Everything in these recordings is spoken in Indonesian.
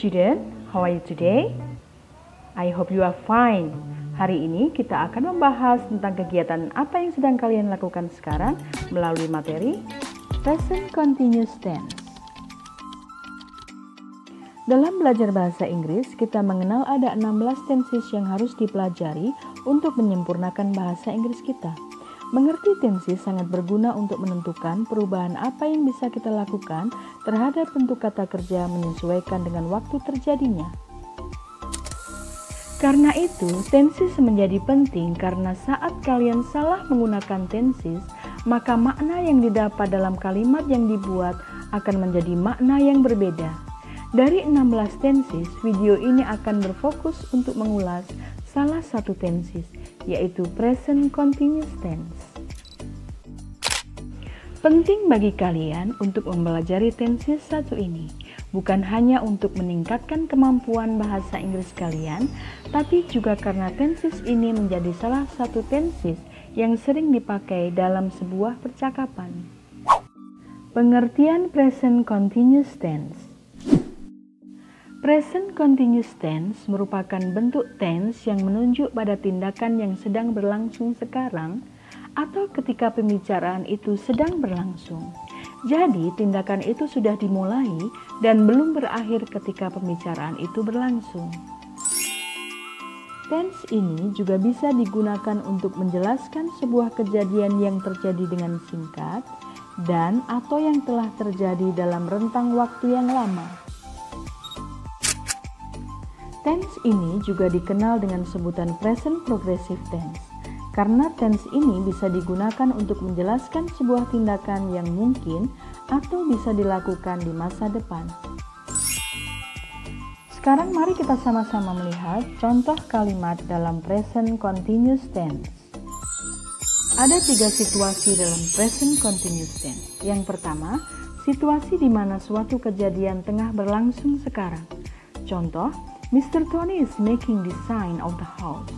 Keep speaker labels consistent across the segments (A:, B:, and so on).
A: student, how are you today? I hope you are fine. Hari ini kita akan membahas tentang kegiatan apa yang sedang kalian lakukan sekarang melalui materi Present Continuous Tense. Dalam belajar bahasa Inggris, kita mengenal ada 16 tenses yang harus dipelajari untuk menyempurnakan bahasa Inggris kita. Mengerti tenses sangat berguna untuk menentukan perubahan apa yang bisa kita lakukan terhadap bentuk kata kerja menyesuaikan dengan waktu terjadinya. Karena itu, tenses menjadi penting karena saat kalian salah menggunakan tenses, maka makna yang didapat dalam kalimat yang dibuat akan menjadi makna yang berbeda. Dari 16 tenses, video ini akan berfokus untuk mengulas salah satu tenses, yaitu Present Continuous Tense. Penting bagi kalian untuk mempelajari tenses satu ini, bukan hanya untuk meningkatkan kemampuan bahasa Inggris kalian, tapi juga karena tenses ini menjadi salah satu tenses yang sering dipakai dalam sebuah percakapan. Pengertian Present Continuous Tense. Present Continuous Tense merupakan bentuk tense yang menunjuk pada tindakan yang sedang berlangsung sekarang atau ketika pembicaraan itu sedang berlangsung. Jadi, tindakan itu sudah dimulai dan belum berakhir ketika pembicaraan itu berlangsung. Tense ini juga bisa digunakan untuk menjelaskan sebuah kejadian yang terjadi dengan singkat dan atau yang telah terjadi dalam rentang waktu yang lama. Tense ini juga dikenal dengan sebutan Present Progressive Tense, karena tense ini bisa digunakan untuk menjelaskan sebuah tindakan yang mungkin atau bisa dilakukan di masa depan. Sekarang mari kita sama-sama melihat contoh kalimat dalam Present Continuous Tense. Ada 3 situasi dalam Present Continuous Tense. Yang pertama, situasi di mana suatu kejadian tengah berlangsung sekarang. Contoh, Mr. Tony is making the sign of the house.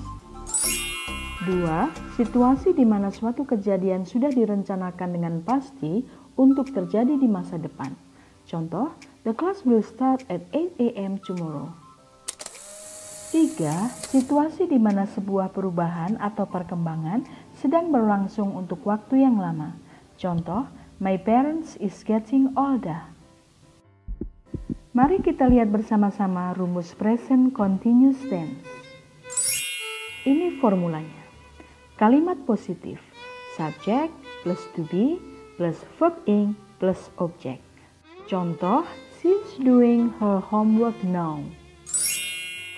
A: 2. Situasi di mana suatu kejadian sudah direncanakan dengan pasti untuk terjadi di masa depan. Contoh, the class will start at 8 a.m. tomorrow. 3. Situasi di mana sebuah perubahan atau perkembangan sedang berlangsung untuk waktu yang lama. Contoh, my parents is getting older. Mari kita lihat bersama-sama rumus Present Continuous Tense. Ini formulanya. Kalimat positif, subject plus to be plus verb ing plus object. Contoh, she's doing her homework now.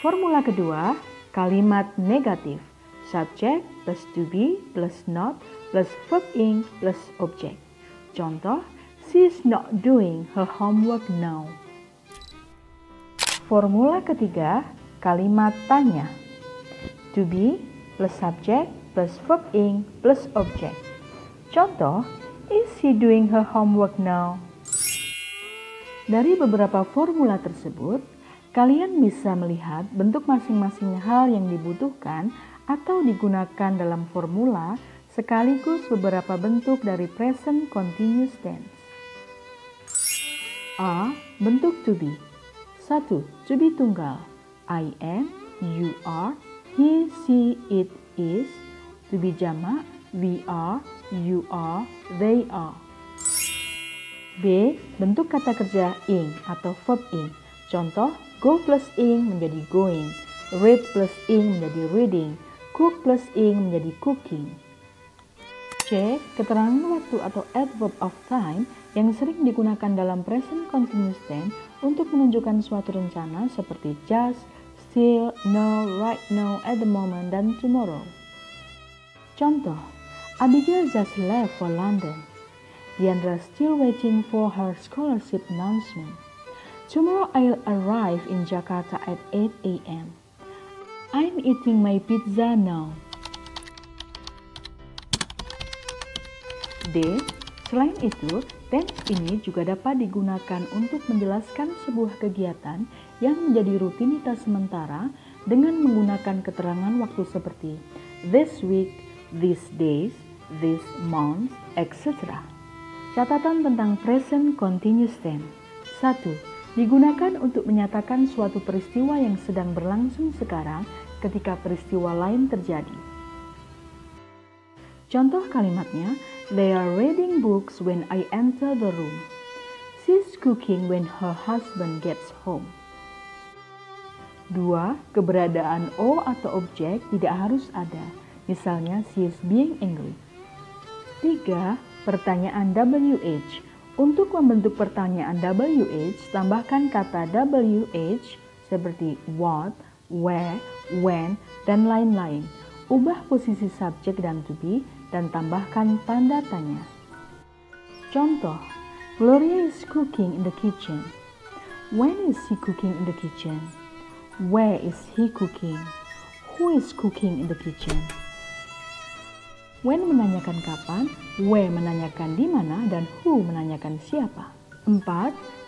A: Formula kedua, kalimat negatif, subject plus to be plus not plus verb ing plus object. Contoh, she's not doing her homework now. Formula ketiga, kalimat tanya. To be plus subject plus verb ing plus object. Contoh, is she doing her homework now? Dari beberapa formula tersebut, kalian bisa melihat bentuk masing-masing hal yang dibutuhkan atau digunakan dalam formula sekaligus beberapa bentuk dari Present Continuous Tense. A. Bentuk to be. 1. To be tunggal. I am, you are, he, she, it is. To be jamak. We are, you are, they are. B. Bentuk kata kerja ing atau verb ing. Contoh, go plus ing menjadi going. Read plus ing menjadi reading. Cook plus ing menjadi cooking. C. Keterangan waktu atau adverb of time yang sering digunakan dalam Present Continuous Tense untuk menunjukkan suatu rencana seperti just, still, now, right now, at the moment, dan tomorrow. Contoh, Abigail just left for London. Diandra still waiting for her scholarship announcement. Tomorrow I'll arrive in Jakarta at 8 a.m. I'm eating my pizza now. D. Selain itu, tense ini juga dapat digunakan untuk menjelaskan sebuah kegiatan yang menjadi rutinitas sementara dengan menggunakan keterangan waktu seperti this week, these days, this month, etc. Catatan tentang Present Continuous Tense. 1. Digunakan untuk menyatakan suatu peristiwa yang sedang berlangsung sekarang ketika peristiwa lain terjadi. Contoh kalimatnya, they are reading books when I enter the room. She's cooking when her husband gets home. 2. Keberadaan O atau objek tidak harus ada. Misalnya, she is being angry. 3. Pertanyaan WH. Untuk membentuk pertanyaan WH, tambahkan kata WH seperti what, where, when, dan lain-lain. Ubah posisi subjek dan to be, dan tambahkan tanda tanya. Contoh, Gloria is cooking in the kitchen. When is she cooking in the kitchen? Where is he cooking? Who is cooking in the kitchen? When menanyakan kapan, where menanyakan di mana, dan who menanyakan siapa. 4.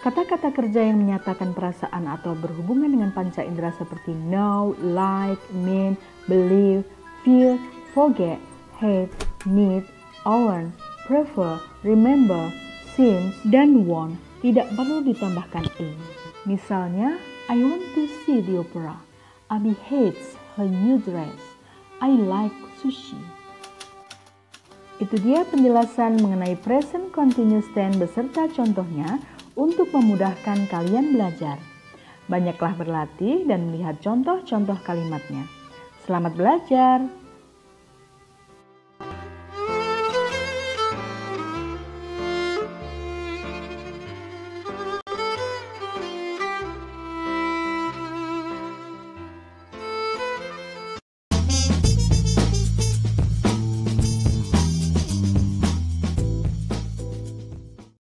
A: Kata-kata kerja yang menyatakan perasaan atau berhubungan dengan panca indera seperti know, like, mean, believe, feel, forget, hate, need, own, prefer, remember, seems, dan want tidak perlu ditambahkan in. Misalnya, I want to see the opera. Abi hates her new dress. I like sushi. Itu dia penjelasan mengenai present continuous tense beserta contohnya untuk memudahkan kalian belajar. Banyaklah berlatih dan melihat contoh-contoh kalimatnya. Selamat belajar!